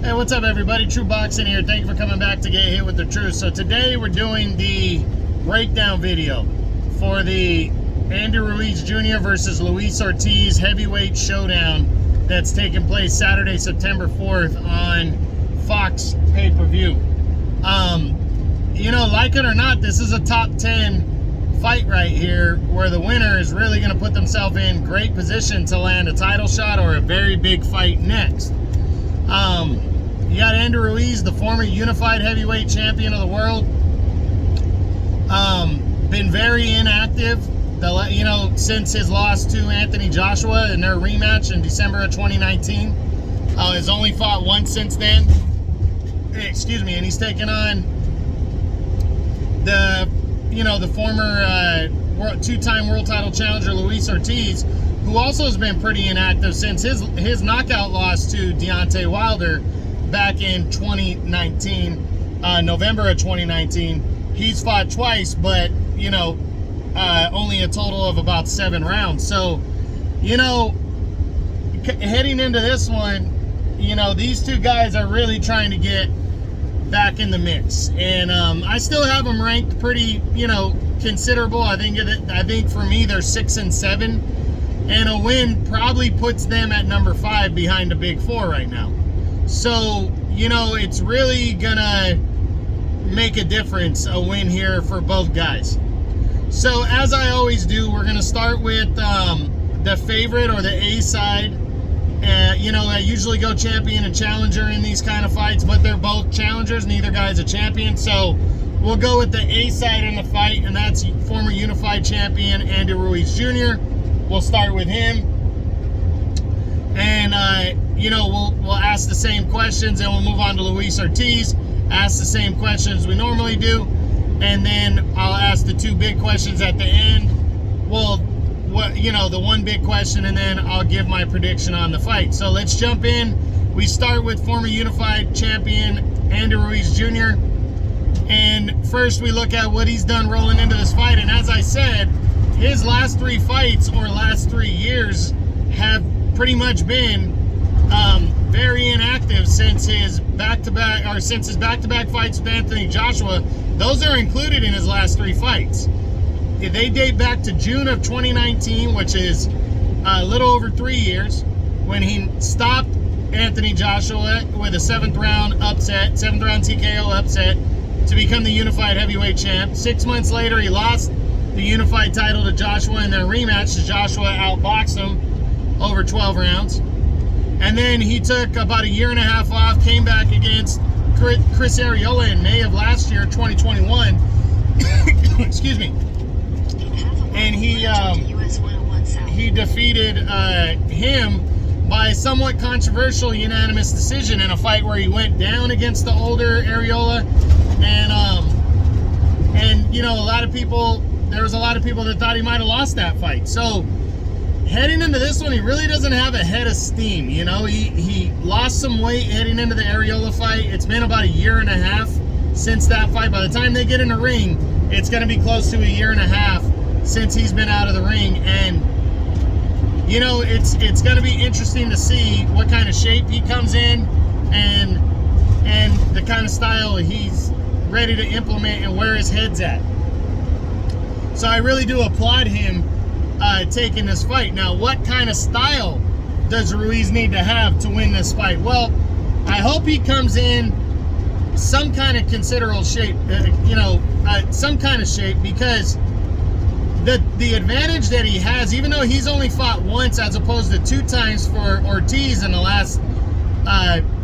Hey, what's up everybody? True Boxing here. Thank you for coming back to Get Hit with the Truth. So today we're doing the breakdown video for the Andy Ruiz Jr. versus Luis Ortiz heavyweight showdown that's taking place Saturday, September 4th on FOX PPV. You know, like it or not, this is a top 10 fight right here where the winner is really going to put themselves in great position to land a title shot or a very big fight next. You got Andy Ruiz, the former unified heavyweight champion of the world. Been very inactive, since his loss to Anthony Joshua in their rematch in December of 2019. Has only fought once since then. Excuse me, and he's taken on the former two-time world title challenger Luis Ortiz, who also has been pretty inactive since his knockout loss to Deontay Wilder back in 2019, November of 2019. He's fought twice, but only a total of about 7 rounds. So, heading into this one, these two guys are really trying to get back in the mix, and I still have them ranked pretty, considerable. I think for me they're 6 and 7, and a win probably puts them at number 5 behind the big 4 right now. So, it's really gonna make a difference, a win here for both guys. So, as I always do, we're gonna start with the favorite or the A side. I usually go champion and challenger in these kind of fights, but they're both challengers. Neither guy's a champion. So, we'll go with the A side in the fight, and that's former unified champion Andy Ruiz Jr. We'll start with him. And, we'll ask the same questions, and we'll move on to Luis Ortiz, ask the same questions we normally do, and then I'll ask the 2 big questions at the end. Well, the 1 big question, and then I'll give my prediction on the fight. So let's jump in. We start with former unified champion Andy Ruiz Jr. And first we look at what he's done rolling into this fight. And as I said, his last 3 fights or last 3 years have pretty much been very inactive since his back-to-back fights with Anthony Joshua. Those are included in his last 3 fights. They date back to June of 2019, which is a little over 3 years, when he stopped Anthony Joshua with a 7th round TKO upset to become the unified heavyweight champ. 6 months later, he lost the unified title to Joshua in their rematch, as Joshua outboxed him over 12 rounds. And then he took about a 1.5 years off, came back against Chris Arreola in May of last year, 2021. Excuse me. And he defeated him by a somewhat controversial unanimous decision in a fight where he went down against the older Arreola, and there was a lot of people that thought he might have lost that fight. So heading into this one, he really doesn't have a head of steam. He lost some weight heading into the Arreola fight. It's been about 1.5 years since that fight. By the time they get in the ring, it's going to be close to 1.5 years since he's been out of the ring. And it's going to be interesting to see what kind of shape he comes in, and the kind of style he's ready to implement and where his head's at. So I really do applaud him taking this fight. Now, what kind of style does Ruiz need to have to win this fight? Well, I hope he comes in some kind of considerable shape, some kind of shape, because the advantage that he has, even though he's only fought once as opposed to 2 times for Ortiz in the last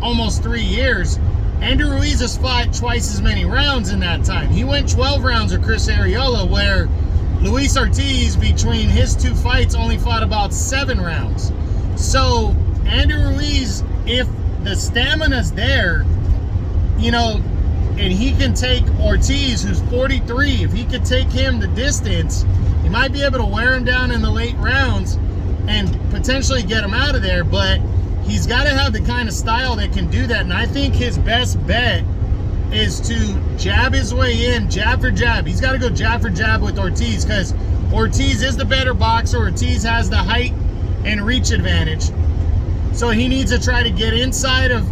almost 3 years, Andy Ruiz has fought twice as many rounds in that time. He went 12 rounds with Chris Arreola, where Luis Ortiz, between his 2 fights, only fought about 7 rounds. So Andy Ruiz, if the stamina's there, and he can take Ortiz, who's 43, if he could take him the distance, he might be able to wear him down in the late rounds and potentially get him out of there. But he's got to have the kind of style that can do that. And I think his best bet is to jab his way in, jab for jab. He's got to go jab for jab with Ortiz, because Ortiz is the better boxer. Ortiz has the height and reach advantage. So he needs to try to get inside of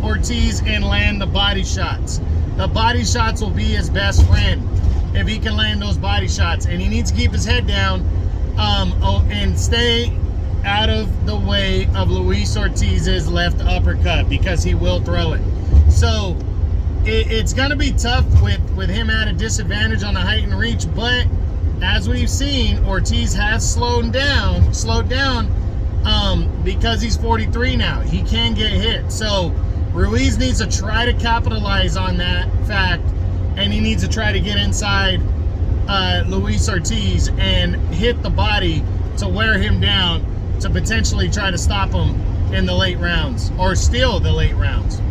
Ortiz and land the body shots. The body shots will be his best friend if he can land those body shots. And he needs to keep his head down and stay out of the way of Luis Ortiz's left uppercut, because he will throw it. So it's going to be tough with him at a disadvantage on the height and reach, but as we've seen, Ortiz has slowed down because he's 43 now. He can get hit. So Ruiz needs to try to capitalize on that fact, and he needs to try to get inside Luis Ortiz and hit the body to wear him down, to potentially try to stop him in the late rounds, or steal the late rounds.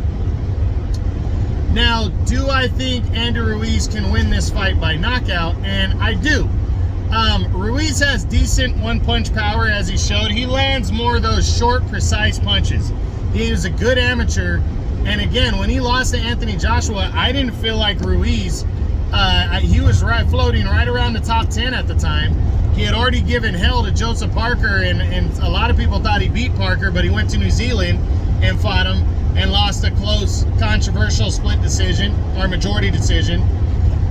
Now, do I think Andy Ruiz can win this fight by knockout? And I do. Ruiz has decent one-punch power, as he showed. He lands more of those short, precise punches. He was a good amateur. And again, when he lost to Anthony Joshua, I didn't feel like Ruiz, he was floating right around the top 10 at the time. He had already given hell to Joseph Parker, and a lot of people thought he beat Parker, but he went to New Zealand and fought him and lost a close, controversial split decision, or majority decision.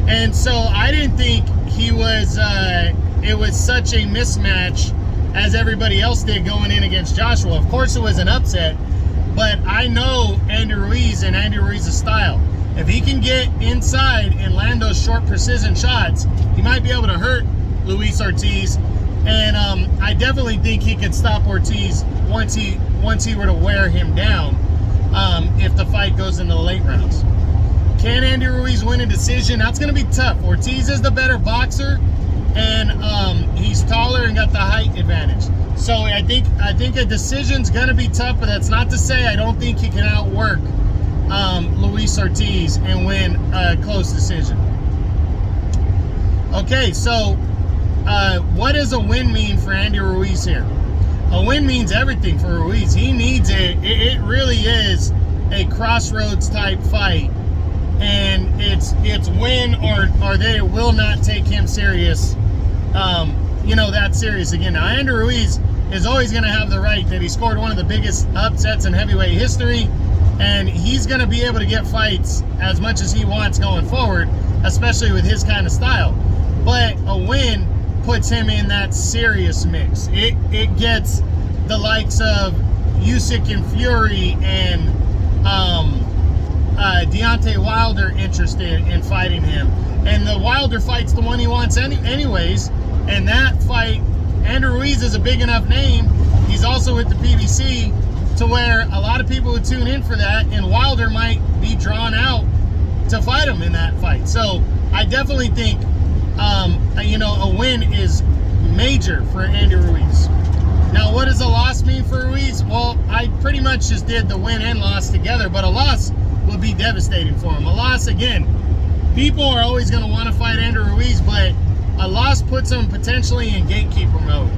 And so I didn't think he was, it was such a mismatch as everybody else did going in against Joshua. Of course it was an upset, but I know Andy Ruiz and Andy Ruiz's style. If he can get inside and land those short precision shots, he might be able to hurt Luis Ortiz. And I definitely think he could stop Ortiz once he were to wear him down, if the fight goes into the late rounds. Can Andy Ruiz win a decision? That's going to be tough. Ortiz is the better boxer, and he's taller and got the height advantage. So I think a decision's going to be tough, but that's not to say I don't think he can outwork Luis Ortiz and win a close decision. Okay, so what does a win mean for Andy Ruiz here? A win means everything for Ruiz. He needs it. It really is a crossroads type fight, and it's win or they will not take him serious. That serious again. Now, Andy Ruiz is always going to have the right that he scored one of the biggest upsets in heavyweight history, and he's going to be able to get fights as much as he wants going forward, especially with his kind of style. But a win puts him in that serious mix. It gets the likes of Usyk and Fury and Deontay Wilder interested in fighting him. And the Wilder fight's the one he wants anyways. And that fight, Andy Ruiz is a big enough name. He's also with the PBC to where a lot of people would tune in for that, and Wilder might be drawn out to fight him in that fight. So I definitely think a win is major for Andy Ruiz. Now, what does a loss mean for Ruiz? Well, I pretty much just did the win and loss together, but a loss would be devastating for him. A loss, again, people are always going to want to fight Andy Ruiz, but a loss puts him potentially in gatekeeper mode,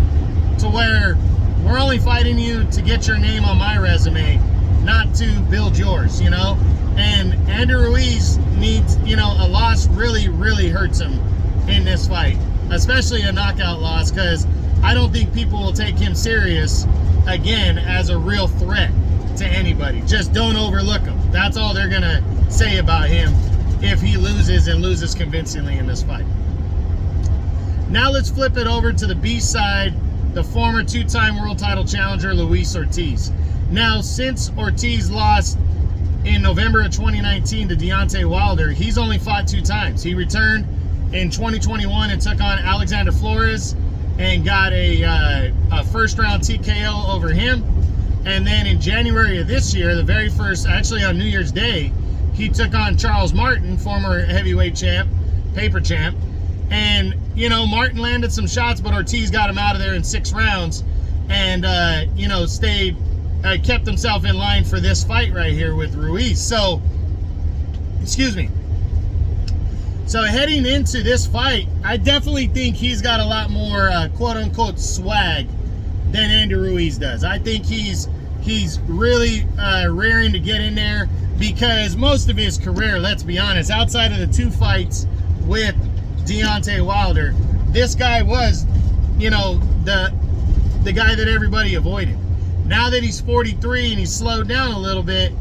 to where we're only fighting you to get your name on my resume, not to build yours, And Andy Ruiz needs, a loss really, really hurts him in this fight, especially a knockout loss, because I don't think people will take him serious again as a real threat to anybody. Just don't overlook him. That's all they're going to say about him if he loses, and loses convincingly in this fight. Now let's flip it over to the B side, the former two-time world title challenger, Luis Ortiz. Now, since Ortiz lost in November of 2019 to Deontay Wilder, he's only fought 2 times. He returned in 2021 and took on Alexander Flores and got a first-round TKO over him. And then in January of this year, the very first, actually on New Year's Day, he took on Charles Martin, former heavyweight champ, paper champ. And, Martin landed some shots, but Ortiz got him out of there in 6 rounds and, kept himself in line for this fight right here with Ruiz. So, excuse me. So heading into this fight, I definitely think he's got a lot more quote-unquote swag than Andy Ruiz does. I think he's really raring to get in there, because most of his career, let's be honest, outside of the 2 fights with Deontay Wilder, this guy was, the guy that everybody avoided. Now that he's 43 and he's slowed down a little bit,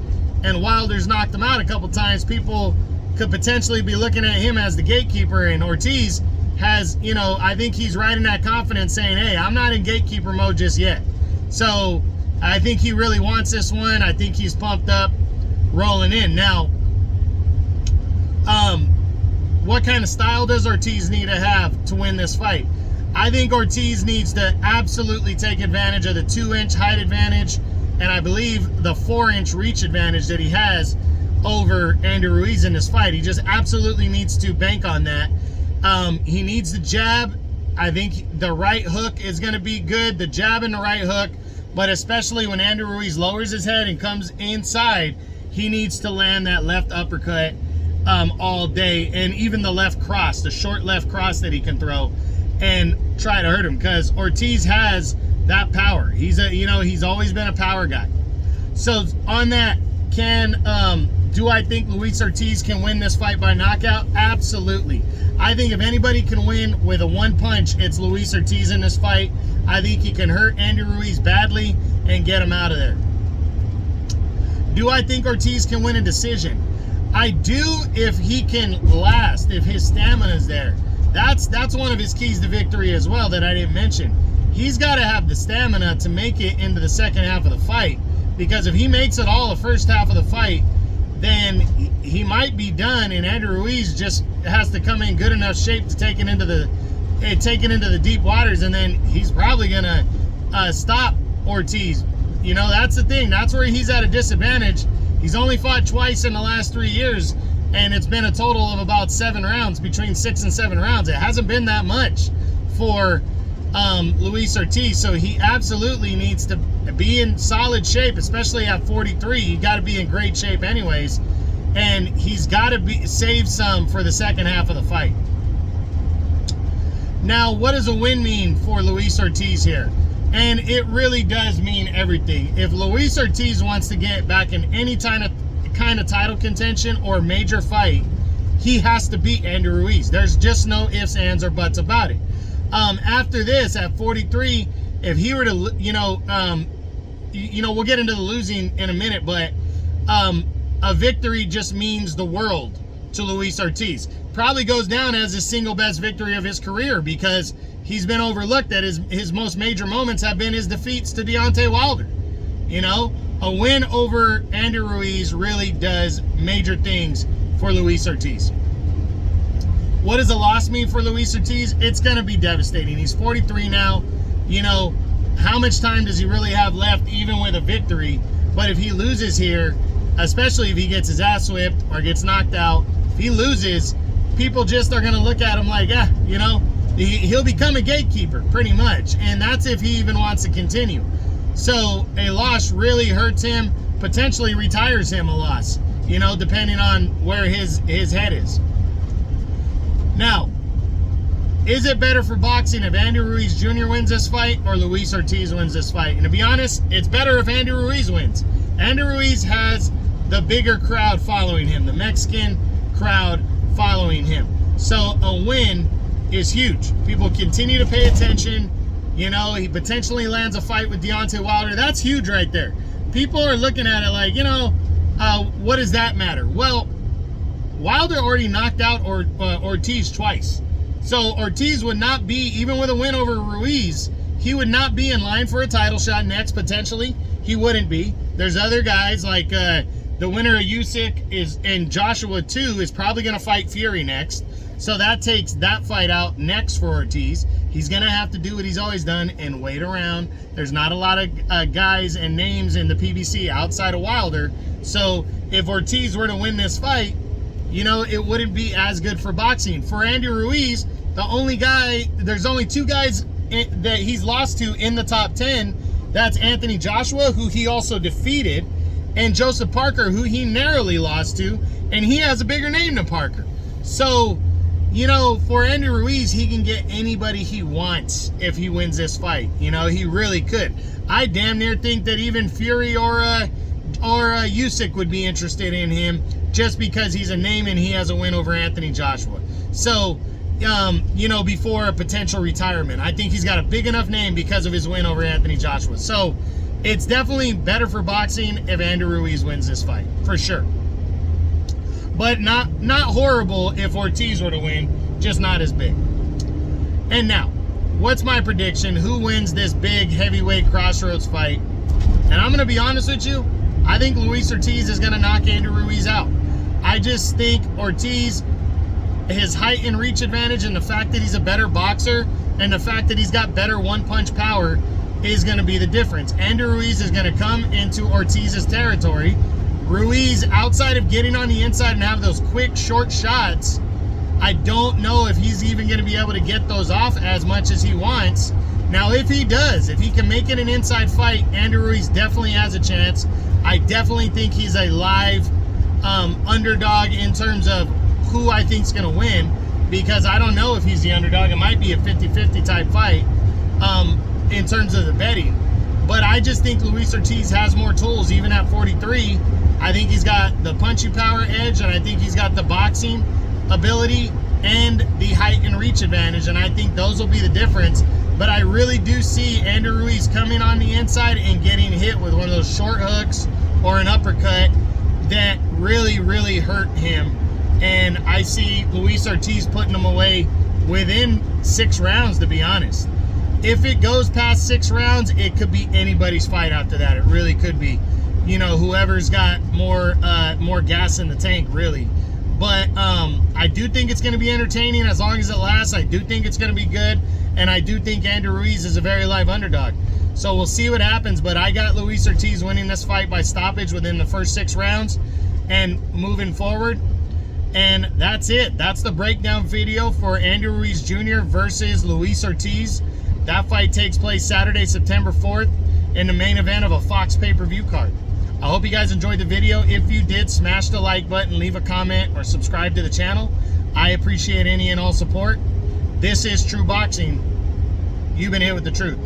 and Wilder's knocked him out a couple times, people could potentially be looking at him as the gatekeeper. And Ortiz has, you know, I think he's riding that confidence, saying, hey, I'm not in gatekeeper mode just yet. So I think he really wants this one. I think he's pumped up, rolling in. Now, what kind of style does Ortiz need to have to win this fight? I think Ortiz needs to absolutely take advantage of the 2-inch height advantage, and I believe the 4-inch reach advantage that he has over Andy Ruiz in this fight. He just absolutely needs to bank on that. He needs the jab. I think the right hook is going to be good, the jab and the right hook, but especially when Andy Ruiz lowers his head and comes inside, he needs to land that left uppercut all day, and even the left cross, the short left cross that he can throw and try to hurt him, because Ortiz has that power. He's a, you know, he's always been a power guy. So on that, do I think Luis Ortiz can win this fight by knockout? Absolutely. I think if anybody can win with a 1 punch, it's Luis Ortiz in this fight. I think he can hurt Andy Ruiz badly and get him out of there. Do I think Ortiz can win a decision? I do, if he can last, if his stamina is there. That's one of his keys to victory as well that I didn't mention. He's got to have the stamina to make it into the second half of the fight, because if he makes it all the first half of the fight, then he might be done, and Andy Ruiz just has to come in good enough shape to take it into the deep waters, and then he's probably gonna stop Ortiz. You know, that's the thing. That's where he's at a disadvantage. He's only fought twice in the last 3 years, and it's been a total of about 7 rounds, between 6 and 7 rounds. It hasn't been that much for Luis Ortiz, so he absolutely needs to be in solid shape, especially at 43. You got to be in great shape anyways, and he's got to save some for the second half of the fight. Now, what does a win mean for Luis Ortiz here? And it really does mean everything. If Luis Ortiz wants to get back in any kind of title contention or major fight, he has to beat Andy Ruiz. There's just no ifs, ands, or buts about it. After this, at 43, if he were to, we'll get into the losing in a minute, but a victory just means the world to Luis Ortiz. Probably goes down as his single best victory of his career, because he's been overlooked. That his most major moments have been his defeats to Deontay Wilder. You know, a win over Andy Ruiz really does major things for Luis Ortiz. What does a loss mean for Luis Ortiz? It's going to be devastating. He's 43 now. You know, how much time does he really have left, even with a victory? But if he loses here, especially if he gets his ass whipped or gets knocked out, if he loses, people just are going to look at him like, he'll become a gatekeeper pretty much. And that's if he even wants to continue. So a loss really hurts him, potentially retires him a loss, depending on where his head is. Now, is it better for boxing if Andy Ruiz Jr. wins this fight or Luis Ortiz wins this fight? And to be honest, it's better if Andy Ruiz wins. Andy Ruiz has the bigger crowd following him, the Mexican crowd following him. So a win is huge. People continue to pay attention. He potentially lands a fight with Deontay Wilder. That's huge right there. People are looking at it like, what does that matter? Well, Wilder already knocked out Ortiz twice. So Ortiz would not be, even with a win over Ruiz, he would not be in line for a title shot next, potentially. He wouldn't be. There's other guys like the winner of Usyk and Joshua too is probably going to fight Fury next. So that takes that fight out next for Ortiz. He's going to have to do what he's always done and wait around. There's not a lot of guys and names in the PBC outside of Wilder. So if Ortiz were to win this fight, it wouldn't be as good for boxing. For Andy Ruiz, there's only 2 guys that he's lost to in the top 10. That's Anthony Joshua, who he also defeated, and Joseph Parker, who he narrowly lost to, and he has a bigger name than Parker. So, for Andy Ruiz, he can get anybody he wants if he wins this fight. He really could. I damn near think that even Fury or Usyk would be interested in him, just because he's a name and he has a win over Anthony Joshua. So, before a potential retirement, I think he's got a big enough name because of his win over Anthony Joshua. So, It's definitely better for boxing if Andy Ruiz wins this fight, for sure. But not horrible if Ortiz were to win, just not as big. And now, what's my prediction? Who wins this big heavyweight crossroads fight? And I'm going to be honest with you, I think Luis Ortiz is going to knock Andy Ruiz out. I just think Ortiz, his height and reach advantage, and the fact that he's a better boxer, and the fact that he's got better one-punch power is going to be the difference. Andy Ruiz is going to come into Ortiz's territory. Ruiz, outside of getting on the inside and have those quick, short shots, I don't know if he's even going to be able to get those off as much as he wants. Now, if he does, if he can make it an inside fight, Andy Ruiz definitely has a chance. I definitely think he's a live underdog in terms of who I think is going to win, because I don't know if he's the underdog. It might be a 50-50 type fight in terms of the betting. But I just think Luis Ortiz has more tools, even at 43. I think he's got the punchy power edge, and I think he's got the boxing ability and the height and reach advantage, and I think those will be the difference. But I really do see Andy Ruiz coming on the inside and getting hit with one of those short hooks or an uppercut that really, really hurt him. And I see Luis Ortiz putting him away within 6 rounds, to be honest. If it goes past 6 rounds, it could be anybody's fight after that. It really could be, you know, whoever's got more gas in the tank, really. But I do think it's going to be entertaining as long as it lasts. I do think it's going to be good, and I do think Andy Ruiz is a very live underdog. So we'll see what happens, but I got Luis Ortiz winning this fight by stoppage within the first 6 rounds and moving forward. And that's it. That's the breakdown video for Andy Ruiz Jr. versus Luis Ortiz. That fight takes place Saturday, September 4th in the main event of a FOX pay-per-view card. I hope you guys enjoyed the video. If you did, smash the like button, leave a comment, or subscribe to the channel. I appreciate any and all support. This is True Boxing. You've been hit with the truth.